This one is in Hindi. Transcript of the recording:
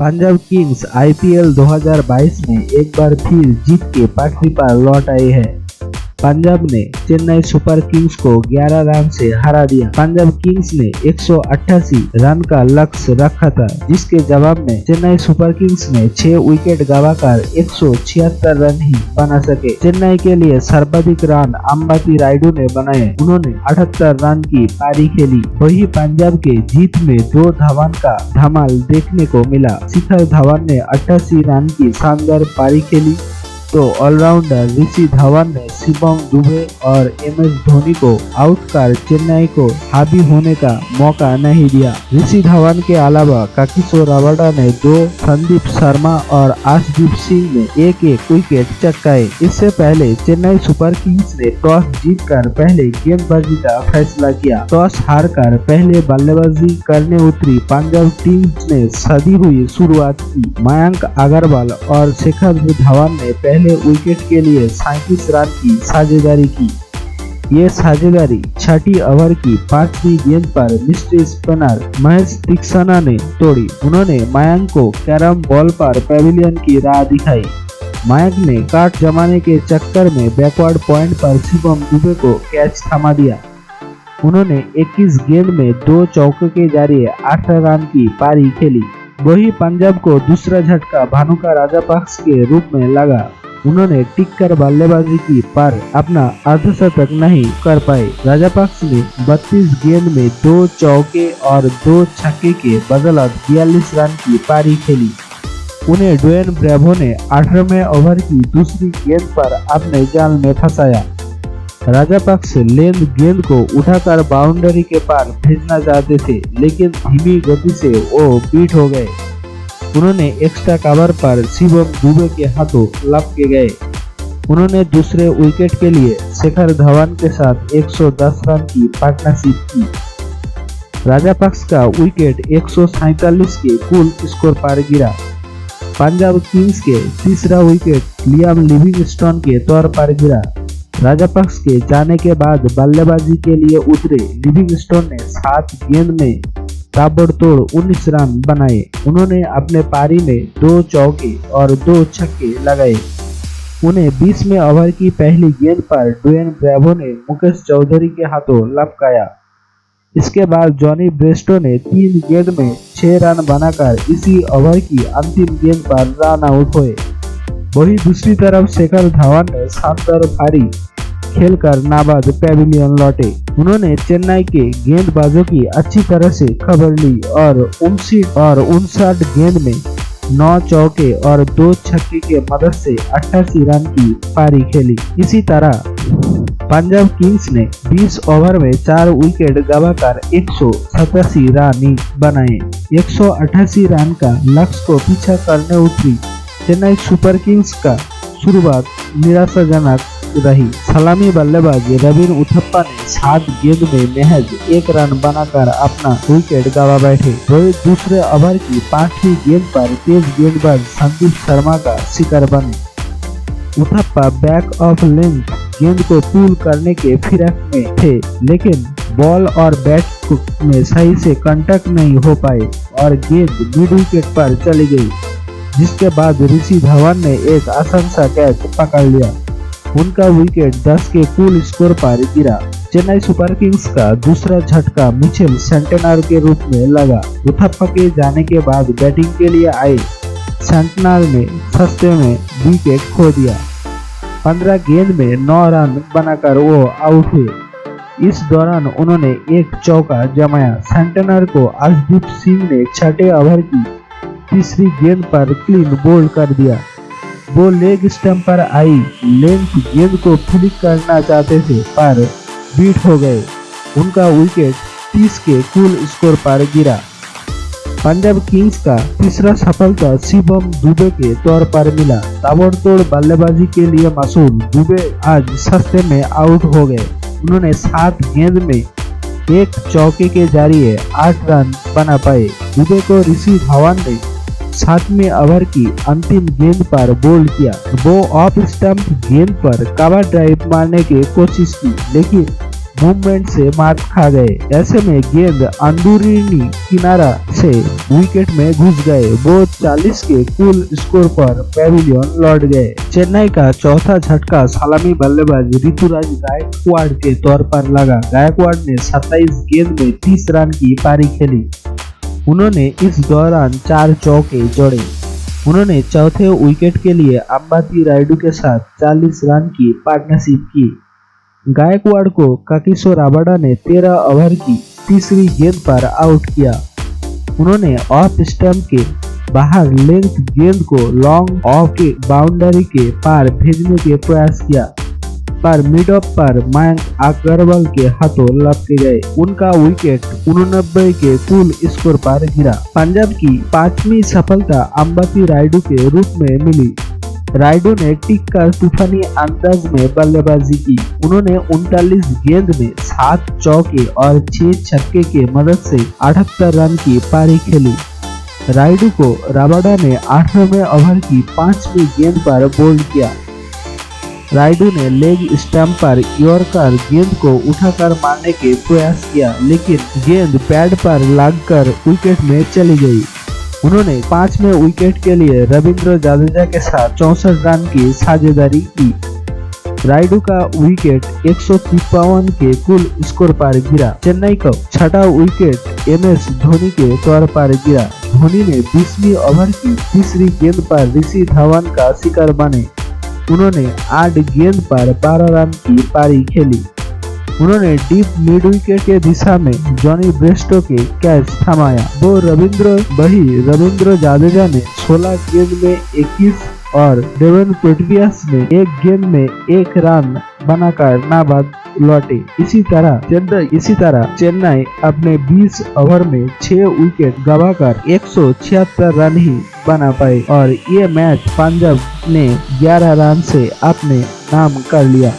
पंजाब किंग्स आईपीएल 2022 में एक बार फिर जीत के पटरी पर लौट आए हैं। पंजाब ने चेन्नई सुपर किंग्स को 11 रन से हरा दिया। पंजाब किंग्स ने 188 रन का लक्ष्य रखा था, जिसके जवाब में चेन्नई सुपर किंग्स ने 6 विकेट गंवाकर 176 रन ही बना सके। चेन्नई के लिए सर्वाधिक रन अंबती रायडू ने बनाए, उन्होंने 78 रन की पारी खेली। वही पंजाब के जीत में 2 धवन का धमाल देखने को मिला। शिखर धवन ने 88 रन की शानदार पारी खेली तो ऑलराउंडर ऋषि धवन ने शिवम दुबे और एमएस धोनी को आउट कर चेन्नई को हावी होने का मौका नहीं दिया। ऋषि धवन के अलावा कागिसो रबाडा ने 2, संदीप शर्मा और आशदीप सिंह ने 1-1 विकेट चटकाए। इससे पहले चेन्नई सुपर किंग्स ने टॉस जीतकर पहले गेंदबाजी का फैसला किया। टॉस हारकर पहले बल्लेबाजी करने उतरी पंजाब टीम ने सधी हुई शुरुआत की। मयंक अग्रवाल और शिखर धवन ने पहले विकेट के लिए 37 रन की साझेदारी की। ये साझेदारी छठी ओवर की 5वीं गेंद पर मिस्ट्री स्पिनर महेश तीक्ष्णा ने तोड़ी। उन्होंने मयंक को कैरम बॉल पर पेविलियन की राह दिखाई। मयंक ने काट जमाने के चक्कर में बैकवर्ड पॉइंट पर शिवम दुबे को कैच थमा दिया। उन्होंने 21 गेंद में 2 चौके के जरिए 8 रन की पारी खेली। वही पंजाब को दूसरा झटका भानुका राजापक्ष के रूप में लगा। उन्होंने टिक कर बल्लेबाजी की पर अपना अर्धशतक नहीं कर पाए। राजापक्ष ने 32 गेंद में 2 चौके और 2 छक्के के बदौलत 42 रन की पारी खेली। उन्हें ड्वेन ब्रेवो ने 18वें ओवर की दूसरी गेंद पर अपने जाल में फंसाया। राजापक्ष लेंथ गेंद को उठाकर बाउंड्री के पार भेजना चाहते थे, लेकिन धीमी गति से वो बीट हो गए। उन्होंने एक्स्ट्रा कवर पर शिवम दुबे के हाथों लपके गए। उन्होंने दूसरे विकेट के लिए शिखर धवन के साथ 110 रन की पार्टनरशिप की। राजापक्ष का विकेट 147 के कुल स्कोर पर गिरा। पंजाब किंग्स के तीसरा विकेट लियाम लिविंगस्टोन के तौर पर गिरा। राजापक्ष के जाने के बाद बल्लेबाजी के लिए उतरे लिविंगस्टोन ने 7 गेंद में ताबड़तोड़ 19 रन बनाए। उन्होंने अपने पारी में 2 चौके और 2 छक्के लगाए। उन्हें 20वें ओवर की पहली गेंद पर ड्वेन ब्रेवो ने मुकेश चौधरी के हाथों लपकाया। इसके बाद जॉनी ब्रेस्टो ने 3 गेंद में 6 रन बनाकर इसी ओवर की अंतिम गेंद पर रन आउट हुए। वही दूसरी तरफ शिखर धवन ने शानदार पारी खेलकर नाबाद पेविलियन लौटे। उन्होंने चेन्नई के गेंदबाजों की अच्छी तरह से खबर ली और 59 गेंद में 9 चौके और 2 छक्के के मदद से 88 रन की पारी खेली। इसी तरह पंजाब किंग्स ने 20 ओवर में 4 विकेट गंवाकर 187 रन बनाए। 188 रन का लक्ष्य को पीछा करने उतरी चेन्नई सुपर किंग्स का शुरुआत निराशाजनक रही। सलामी बल्लेबाज रवीन उथप्पा ने 7 गेंद में महज 1 रन बनाकर अपना विकेट गंवा बैठे। वही दूसरे ओवर की 5वीं गेंद पर तेज गेंदबाज संदीप शर्मा का शिकार बने। उथप्पा बैक ऑफ लेंथ गेंद को पुल करने के फिराक में थे, लेकिन बॉल और बैट में सही से कांटेक्ट नहीं हो पाए और गेंद मिड विकेट पर चली गई, जिसके बाद ऋषि धवन ने एक आसान सा कैच पकड़ लिया। उनका विकेट 10 के कुल स्कोर पर गिरा। चेन्नई सुपर किंग्स का दूसरा झटका मिचेल सेंटेनर के रूप में लगा। उथप्पा के जाने के बाद बैटिंग के लिए आए सेंटेनर ने सस्ते में विकेट खो दिया। 15 गेंद में 9 रन बनाकर वो आउट हुए। इस दौरान उन्होंने एक चौका जमाया। सेंटेनर को आशदीप सिंह ने 6ठे ओवर की तीसरी गेंद पर क्लीन बोल्ड कर दिया। वो लेग स्टंप पर आई लेंथ गेंद को फ्लिक करना चाहते थे पर बीट हो गए। उनका विकेट 30 के कुल स्कोर पर गिरा। पंजाब किंग्स का तीसरा सफलता शिवम दुबे के तौर पर मिला। ताबड़तोड़ बल्लेबाजी के लिए मशहूर दुबे आज सस्ते में आउट हो गए। उन्होंने 7 गेंद में 1 चौके के जरिए 8 रन बना पाए। दुबे को ऋषि धवन ने 7वें ओवर की अंतिम गेंद पर बोल्ड किया। वो ऑफ स्टंप गेंद पर कवर ड्राइव मारने की कोशिश की, लेकिन मूवमेंट से मात खा गए। ऐसे में गेंद अंदरूनी किनारा से विकेट में घुस गए। वो 40 के कुल स्कोर पर पैविलियन लौट गए। चेन्नई का चौथा झटका सलामी बल्लेबाज ऋतुराज गायकवाड़ के तौर पर लगा। गायकवाड़ ने 27 गेंद में 30 रन की पारी खेली। उन्होंने इस दौरान 4 चौके जोड़े। उन्होंने चौथे विकेट के लिए अंबाती रायडू के साथ 40 रन की पार्टनरशिप की। गायकवाड़ को कागिसो रबाडा ने 13 ओवर की तीसरी गेंद पर आउट किया। उन्होंने ऑफ स्टंप के बाहर लेंथ गेंद को लॉन्ग ऑफ के बाउंड्री के पार भेजने के प्रयास किया, पर मिड ऑफ पर मयंक अग्रवाल के हाथों लपके गए। उनका विकेट 89 के कुल स्कोर पर गिरा। पंजाब की 5वीं सफलता अंबाती रायडू के रूप में मिली। रायडू ने टिक कर तूफानी अंदाज में बल्लेबाजी की। उन्होंने 39 गेंद में 7 चौके और 6 छक्के के मदद से 78 रन की पारी खेली। रायडू को रबाडा ने 8वें ओवर की 5वीं गेंद पर बोल्ड किया। रायडू ने लेग स्टंप पर यॉर्कर गेंद को उठाकर मारने के प्रयास किया, लेकिन गेंद पैड पर लगकर विकेट में चली गई। उन्होंने 5वें विकेट के लिए रविंद्र जडेजा के साथ 64 रन की साझेदारी की। रायडू का विकेट 153 के कुल स्कोर पर गिरा। चेन्नई का छठा विकेट MS धोनी के तौर पर गिरा। धोनी ने 20वीं ओवर की तीसरी गेंद पर ऋषि धवन का शिकार बने। उन्होंने 8 गेंद पर 12 रन की पारी खेली। उन्होंने डीप मिड विकेट के दिशा में जॉनी ब्रेस्टो के कैच थमाया। रविंद्र जडेजा ने 16 गेंद में 21 और डेवन पेट्रियस ने 1 गेंद में 1 रन बनाकर नाबाद लौटे। इसी तरह चेन्नई अपने 20 ओवर में 6 विकेट गंवाकर 176 रन ही बना पाए और ये मैच पंजाब ने 11 रन से अपने नाम कर लिया।